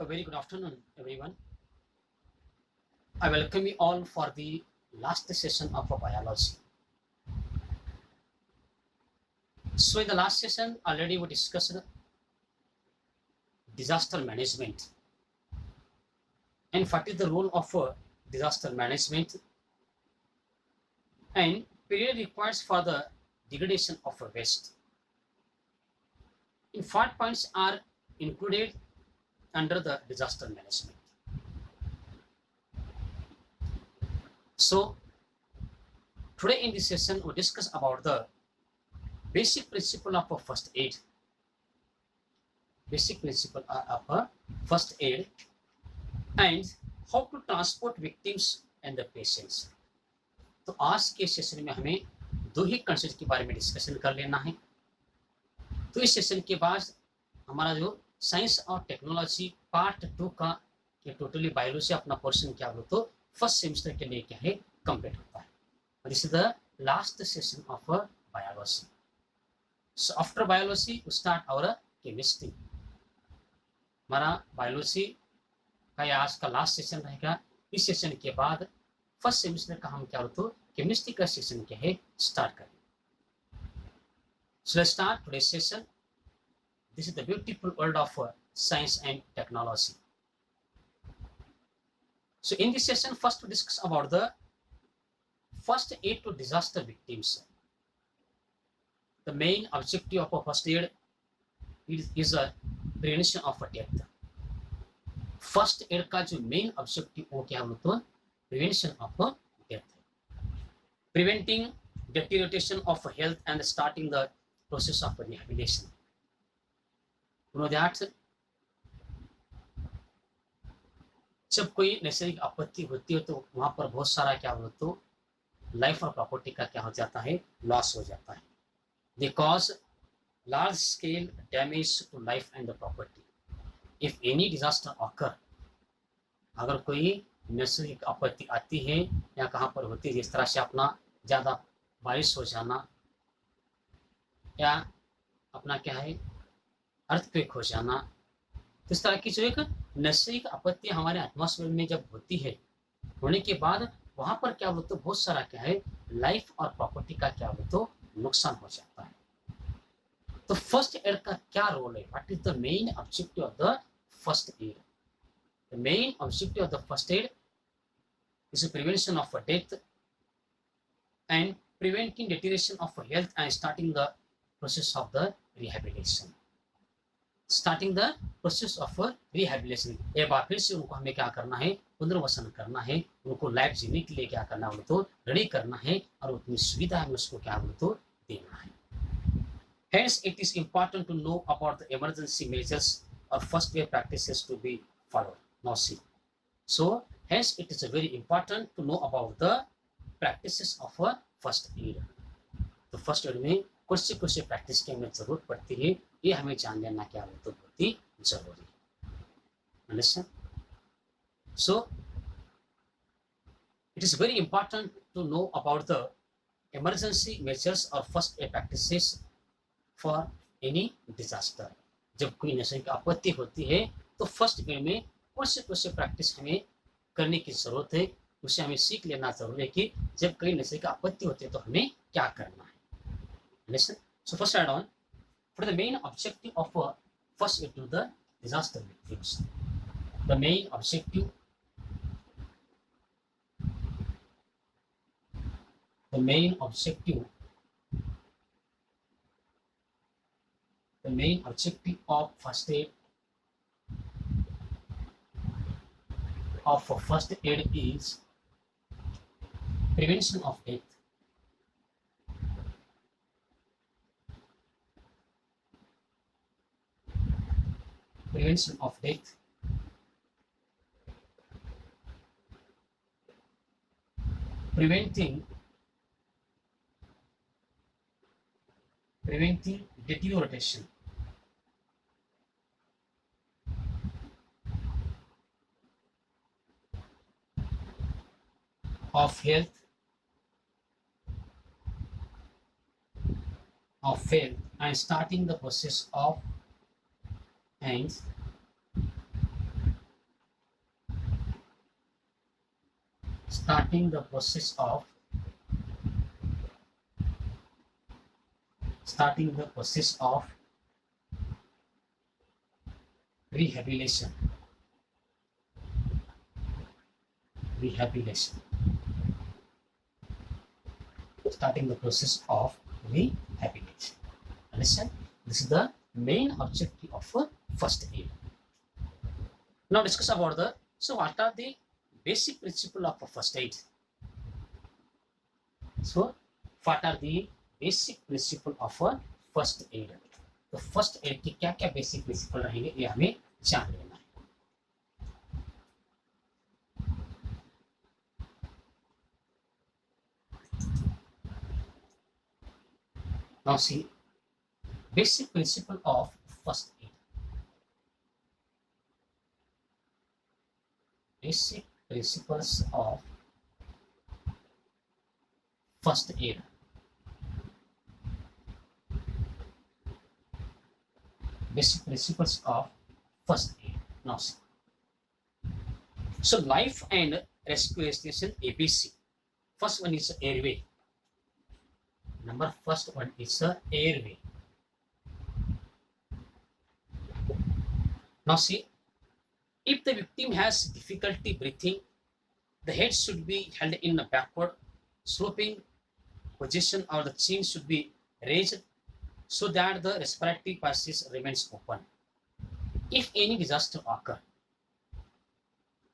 A very good afternoon, everyone. I welcome you all for the last session of biology. So, in the last session, already we discussed disaster management and what is the role of disaster management and period requires for the degradation of a waste. In what points are included under the disaster management. So, today in this session, we discuss about the basic principle of first aid. Basic principle of first aid and how to transport victims and the patients. तो आज के session में हमें दो ही concept के बारे में discussion कर लेना है. तो इस सेशन के बाद हमारा जो साइंस और टेक्नोलॉजी पार्ट 2 का ये टोटली बायोलॉजी अपना पोर्शन क्या हो तो फर्स्ट सेमेस्टर के लिए क्या है कंप्लीट होता है. This is the last session of biology. So after biology we start our chemistry. हमारा बायोलॉजी का ये आज का लास्ट सेशन रहेगा. इस सेशन के बाद फर्स्ट सेमेस्टर का हम क्या हो तो केमिस्ट्री का सेशन क्या है स्टार्ट करें. So let's start today session. This is the beautiful world of science and technology. So in this session, first we discuss about the first aid to disaster victims. The main objective of a first aid is a prevention of a death. First aid का जो main objective वो क्या होता है prevention of a death. Preventing deterioration of health and starting the process of rehabilitation. जब कोई नैसर्गिक आपत्ति होती है तो वहां पर बहुत सारा क्या हो तो लाइफ और प्रॉपर्टी का क्या हो जाता है लॉस हो जाता है. They cause large scale damage to life and the property if any disaster occur. अगर कोई नैसर्गिक आपत्ति आती है या कहाँ पर होती है जिस तरह से अपना ज़्यादा बारिश हो जाना या अपना क्या है अर्थक्वेक हो जाना. तो इस तरह की जो एक नैसर्गिक आपत्ति हमारे एटमॉस्फेयर में जब होती है होने के बाद वहां पर क्या बोलते बहुत सारा क्या है लाइफ और प्रॉपर्टी का क्या बोलते नुकसान हो जाता है. तो फर्स्ट एड का क्या रोल है. What is the main objective of the first aid. The main objective of the first aid is prevention of death and preventing deterioration of health and starting the process of the rehabilitation. Starting the process of rehabilitation. एक बार फिर से उनको हमें क्या करना है पुनर्वसन करना है. उनको लाइफ जीने के लिए क्या करना है तो रेडी करना है और उतनी सुविधा हमें उसको क्या तो देना है. Hence it is important to know about the emergency measures or first aid practices to be followed. Now see. So hence it is very important to know about the practices of a first aid. तो first aid में कुछ से practice की हमें जरूरत पड़ती है. ये हमें जान लेना क्या हो तो बहुत ही जरूरी है. Understand. So it is very important to know about the emergency measures और first aid practices for any disaster. जब कोई नैसर्गिक आपत्ति होती है तो फर्स्ट एड में कुछ से प्रैक्टिस हमें करने की जरूरत है. उसे हमें सीख लेना जरूरी है कि जब कोई नैसर्गिक आपत्ति होती है तो हमें क्या करना है. Listen. So first add on for the main objective of first aid to the disaster victims. The main objective. The main objective. The main objective of first aid is prevention of death. Prevention of death, preventing deterioration of health and starting the process of and starting the process of rehabilitation. Starting the process of rehabilitation. Understand? This is the main objective of first aid. Now discuss about what are the basic principle of first aid. So what are the basic principle of first aid. तो first aid के क्या क्या basic principle रहेंगे ये हमें जान लेना है. Now see basic principle of first aid. Basic principles of first aid. Basic principles of first aid. Now see. So life and respiration ABC. First one is airway. First one is airway. Now see, if the victim has difficulty breathing, the head should be held in a backward sloping position or the chin should be raised so that the respiratory passage remains open. If any disaster occur,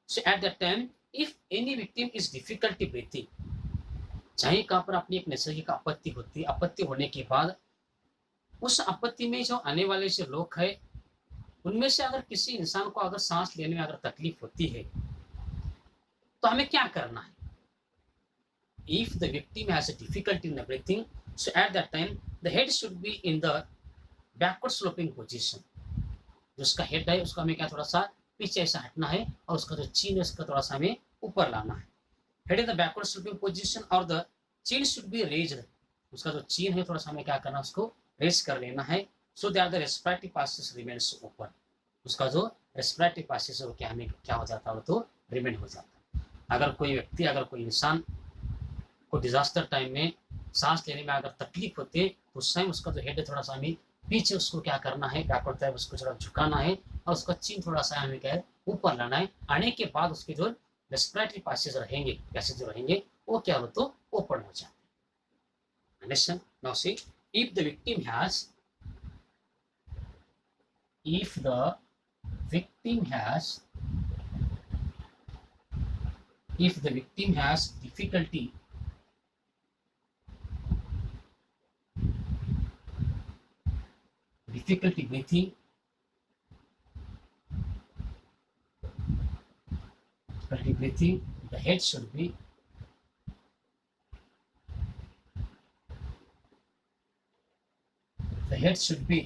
so at that time, if any victim is difficulty breathing, चाहे कहाँ पर अपनी एक नैसर्गिक आपत्ति होती है, आपत्ति होने के बाद उस आपत्ति में जो आने वाले जो लोग हैं उनमें से अगर किसी इंसान को अगर सांस लेने में अगर तकलीफ होती है तो हमें क्या करना है. If the victim has a difficulty in breathing, so at that time the head should be in the backward sloping position. जो उसका हेड है उसको हमें क्या थोड़ा सा पीछे ऐसा हटना है और उसका जो चीन है उसका थोड़ा सा हमें ऊपर लाना है. Head in the backward sloping position और द चीन शुड बी रेज्ड. उसका जो चीन है थोड़ा सा हमें क्या करना है उसको रेज कर लेना है so that the respiratory passes remains open. उसका जो रेस्पिरेटरी पासेस है वो क्या हमें क्या हो जाता है वो तो रिमेन हो जाता है. अगर कोई व्यक्ति अगर कोई इंसान को डिजास्टर टाइम में सांस लेने में अगर तकलीफ होती है तो उस टाइम उसका जो हेड है थोड़ा सा हमें पीछे उसको क्या करना है बैकवर्ड तरफ उसको थोड़ा झुकाना है और उसका चीन थोड़ा सा हमें क्या है ऊपर लाना है. आने के बाद उसके जो रेस्पिरेटरी पासेज रहेंगे पैसेज जो रहेंगे वो क्या हो तो ओपन हो जाते हैं. Understand. Now see if the victim has difficulty breathing, the head should be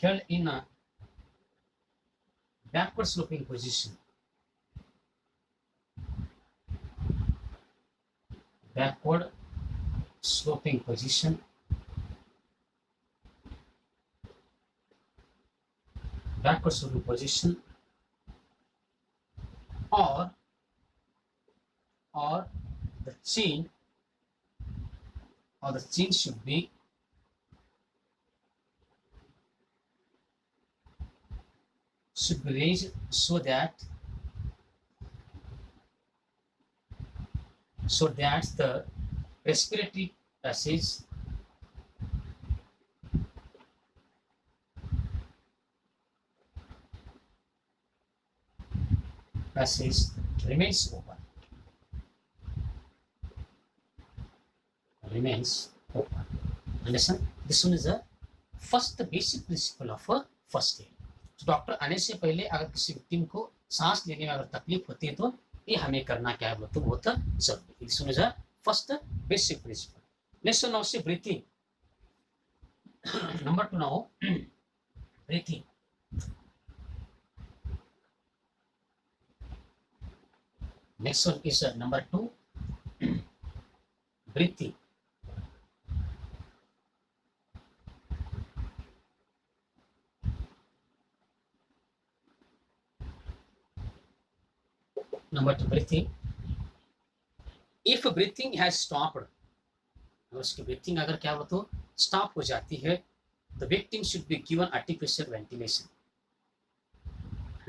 held in a backward sloping position. Backward sloping position or the chin should be raised so that the respiratory passage remains open. Understand? This one is the first basic principle of a first aid. तो doctor आने से पहले अगर किसी victim को सांस लेने में अगर तकलीफ होती है तो ये हमें करना क्या है तो बहुत जरूरी है. This one is a first basic principle. Next now say breathing. Number 2 now breathing. Next one is number 2, breathing. Number 2, breathing. If breathing has stopped, उसकी ब्रीथिंग अगर क्या हो तो स्टॉप हो जाती है, the victim should be given artificial ventilation.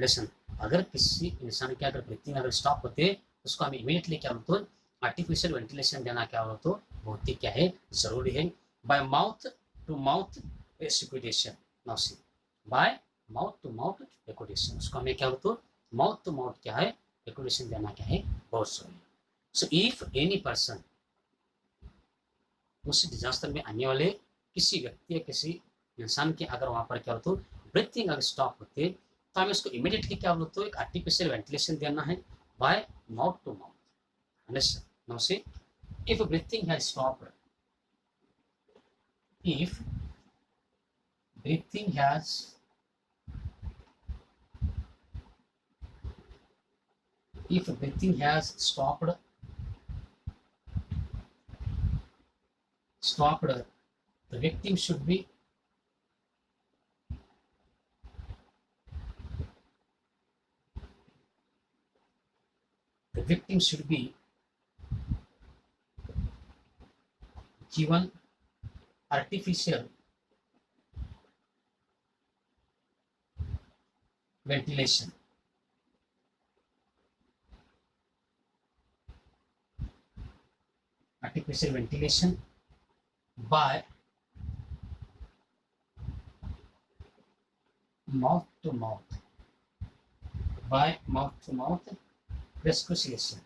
Lesson, अगर किसी इंसान की अगर ब्रीथिंग अगर स्टॉप होते उसको हमें इमीडिएटली क्या हो तो आर्टिफिशियल वेंटिलेशन देना क्या हो तो बहुत ही क्या है जरूरी है। By mouth to mouth respiration, now see, by mouth to mouth respiration, उसको हमें क्या हो तो माउथ टू माउथ क्या है रेस्पिरेशन देना क्या है बहुत जरूरी है। सो इफ एनी पर्सन, उस डिजास्टर में आने वाले किसी व्यक्ति या किसी इंसान के अगर वहां पर क्या हो तो ब्रीथिंग अगर स्टॉप होते तो हमें उसको इमीडिएटली क्या बोलते हो एक आर्टिफिशियल वेंटिलेशन देना है by mouth to mouth. Now say, if breathing has stopped, if breathing has if breathing has stopped, the victim should be given artificial ventilation, by mouth to mouth resuscitation,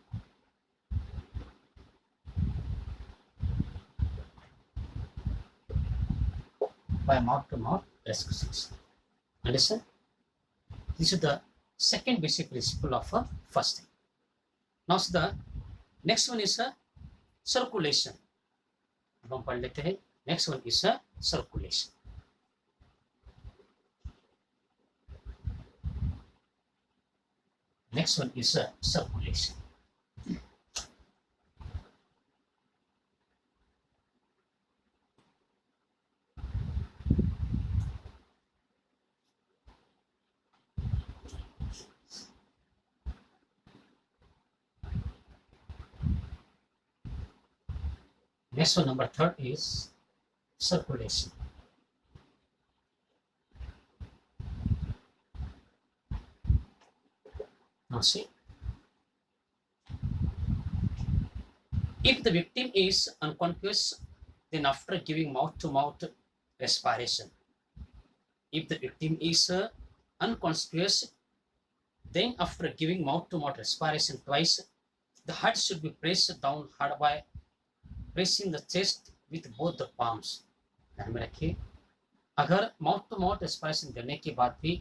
by mouth to mouth resuscitation. Understand? This is the second basic principle of fasting. Now so the next one is circulation. अब हम पढ़ लेते हैं। Next one is circulation. Next one is circulation. Next one, number 3 is circulation. Now see, if the victim is unconscious, then after giving mouth-to-mouth respiration, if the victim is unconscious, then after giving mouth-to-mouth respiration twice, the heart should be pressed down hard by pressing the chest with both the palms. ध्यान में रखिए, अगर mouth to mouth respiration देने के बाद भी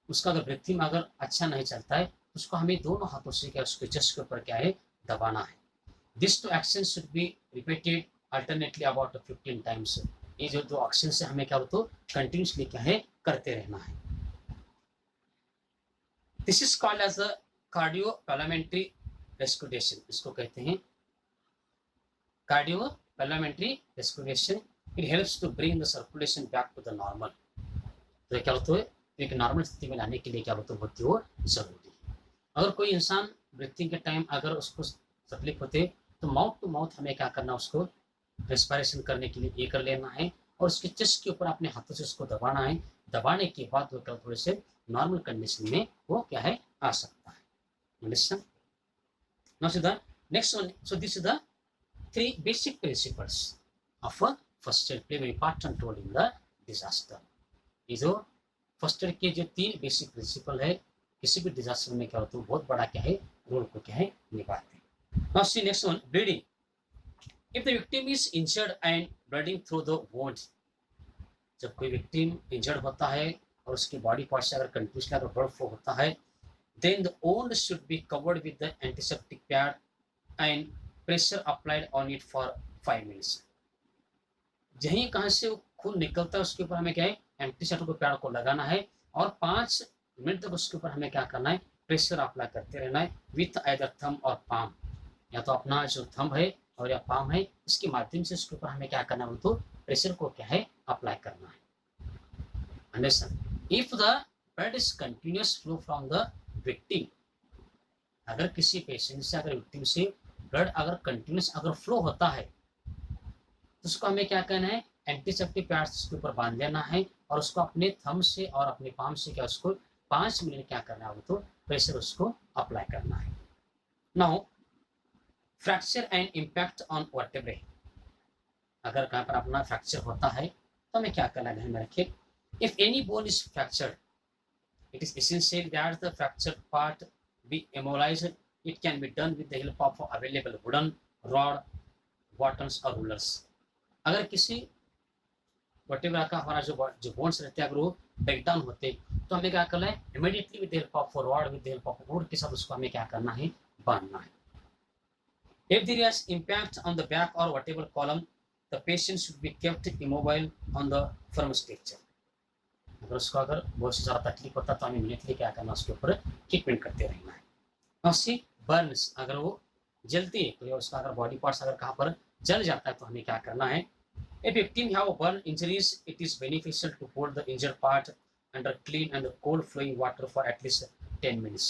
उसका अगर ब्रीथिंग अगर अच्छा नहीं चलता है, उसको हमें दोनों हाथों से क्या उसके चेस्ट के ऊपर क्या है दबाना है। This two action should be repeated alternately about 15 times. ये जो दो एक्शन से हमें क्या तो कंटिन्यूसली क्या है करते रहना है। This is called as a cardiopulmonary respiration, इसको कहते हैं cardiopulmonary respiration. It helps to bring the circulation back to the normal. तो क्या होता है एक नॉर्मल स्थिति में लाने के लिए क्या होता है बहुत ही जरूरी है। अगर कोई इंसान ब्रीथिंग के टाइम अगर उसको तकलीफ होते तो माउथ टू माउथ हमें क्या करना, उसको रेस्पिरेशन करने के लिए ये कर लेना है और उसके चेस्ट के ऊपर अपने हाथों से उसको दबाना है। दबाने के बाद वो क्या थोड़े से नॉर्मल कंडीशन में वो क्या है आ सकता है। Understand? Now see the next one, so this is the 3 basic principles of a first aid play very important role in the disaster. ये जो फर्स्ट एड के जो 3 बेसिक प्रिंसिपल है किसी भी डिजास्टर में क्या होता है बहुत बड़ा क्या है रोल को क्या है निभाते हैं। Now see next one, bleeding. If the victim is injured and bleeding through the wound, जब कोई विक्टिम इंजर्ड होता है और उसकी बॉडी पार्ट से अगर कंटिन्यूसली अगर ब्लड फ्लो होता है, then the wound should be covered with the antiseptic pad and pressure applied on it for 5 minutes. जहीं कहाँ से खून निकलता है उसके ऊपर हमें क्या है एंटीसेप्टिक पैड को लगाना है और 5 मिनट तक उसके ऊपर हमें क्या करना है प्रेशर अप्लाई करते रहना है विथ आइदर थंब और पाम, या तो अपना जो थंब है और या पाम है इसके माध्यम से उसके ऊपर हमें क्या करना है तो प्रेशर को क्या है अप्लाई करना है। Understand? If the blood is continuous flow from the victim, अगर किसी पेशेंट से, अगर विक्टिम से ब्लड अगर कंटिन्यूस अगर फ्लो होता है तो उसको हमें क्या करना है, एंटीसेप्टिक पैड्स उसके ऊपर बांध लेना है और उसको अपने थंब से और अपने पाम से क्या उसको 5 मिनट क्या करना है, तो प्रेशर उसको अप्लाई करना है। Now fracture and impact on vertebrae, अगर कहाँ पर अपना फ्रैक्चर होता है तो हमें क्या करना है, ध्यान में रखिए। If any bone is fractured it is essential that the fractured part be immobilized. It can be done with the help of available wooden rod, buttons और rulers. अगर किसी वर्टेब्रा का हमारा जो बोन्स रहते हैं अगर वो ब्रेक डाउन होते तो हमें क्या करना है, immediately with help of rod, with help of would के साथ उसको हमें क्या करना है, बांधना है। If there is impact on the back or vertebral column, the patient should be kept immobile on the firm structure. अगर उसको अगर बहुत ज़्यादा तकलीफ होता तो हमें इमीडिएटली क्या करना, उसके ऊपर ट्रीटमेंट करते रहना है। और बर्न्स, अगर वो जलती है तो उसका अगर बॉडी पार्ट्स अगर कहाँ पर जल जाता है तो हमें क्या करना है। If victim have burn injuries, it is beneficial to hold the injured part under clean and cold flowing water for at least 10 minutes.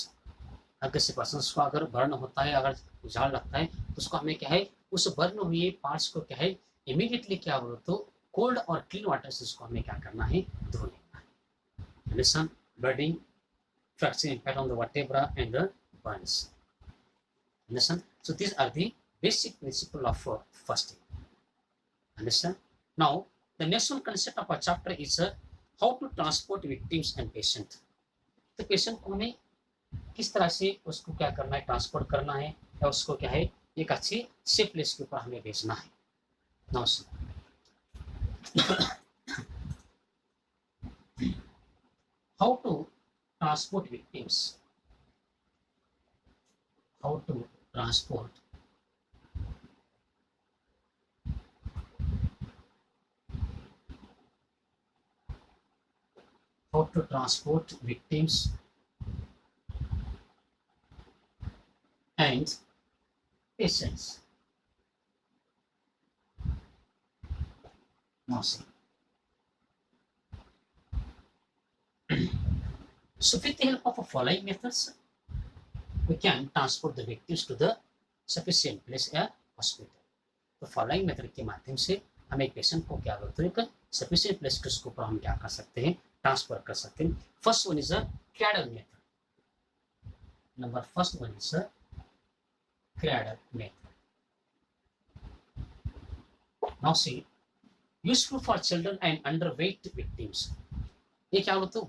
अगर किसी पर्सन को अगर बर्न होता है, अगर झाड़ लगता है तो उसको हमें क्या है, उस बर्न हुए पार्ट्स को क्या है, इमीडिएटली क्या हो तो कोल्ड और क्लीन वाटर से उसको हमें क्या करना है, धो लेना है। Listen, blooding, fracture impact on the vertebra and the burns. Understand? So these are the basic principle of first aid. Understand? Now the next one concept of a chapter is how to transport victims and patient. तो patient को हमें किस तरह से उसको क्या करना है, ट्रांसपोर्ट करना है या उसको क्या है एक अच्छी सेफ प्लेस के ऊपर हमें भेजना है। Now how to transport victims, how to transport victims and patients. Now see. So with the help of following methods, we can transport the victims to the sufficient place या hospital. तो following method के माध्यम से हम एक patient को क्या बोलते हैं, एक सफिशिएंट प्लेस के उसके ऊपर हम क्या कर सकते हैं, ट्रांसफर कर सकते हैं। First one is a cradle method. Number first one is a cradle method. Now see, useful for children and underweight victims. ये क्या बोलते हैं,